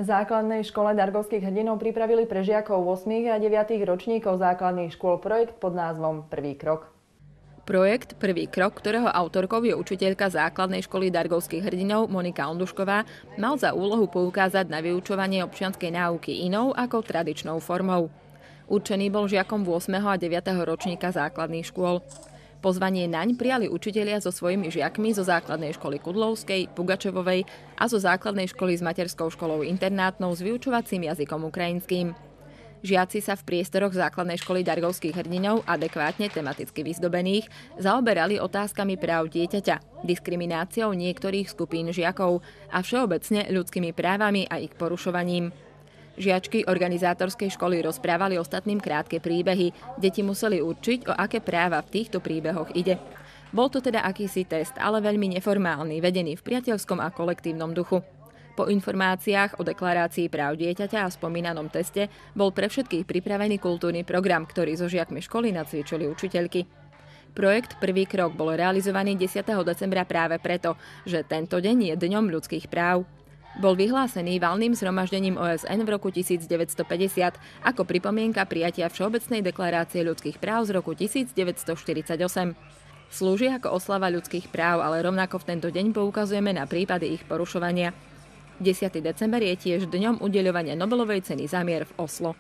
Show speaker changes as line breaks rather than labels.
V základnej škole Dargovských hrdinov pripravili pre žiakov 8. a 9. ročníkov základných škôl projekt pod názvom Prvý krok.
Projekt Prvý krok, ktorého autorkou je učiteľka základnej školy Dargovských hrdinov Monika Ondušková, mal za úlohu poukázať na vyučovanie občianskej náuky inou ako tradičnou formou. Určený bol žiakom 8. a 9. ročníka základných škôl. Pozvanie naň prijali učitelia so svojimi žiakmi zo základnej školy Kudlovskej, Pugačevovej a zo základnej školy s materskou školou internátnou s vyučovacím jazykom ukrajinským. Žiaci sa v priestoroch základnej školy Dargovských hrdinov, adekvátne tematicky vyzdobených, zaoberali otázkami práv dieťaťa, diskrimináciou niektorých skupín žiakov a všeobecne ľudskými právami a ich porušovaním. Žiačky organizátorskej školy rozprávali ostatným krátke príbehy. Deti museli určiť, o aké práva v týchto príbehoch ide. Bol to teda akýsi test, ale veľmi neformálny, vedený v priateľskom a kolektívnom duchu. Po informáciách o deklarácii práv dieťaťa a spomínanom teste bol pre všetkých pripravený kultúrny program, ktorý so žiakmi školy nacvičili učiteľky. Projekt Prvý krok bol realizovaný 10. decembra práve preto, že tento deň je Dňom ľudských práv. Bol vyhlásený valným zhromaždením OSN v roku 1950 ako pripomienka prijatia Všeobecnej deklarácie ľudských práv z roku 1948. Slúži ako oslava ľudských práv, ale rovnako v tento deň poukazujeme na prípady ich porušovania. 10. december je tiež dňom udeľovania Nobelovej ceny za mier v Oslo.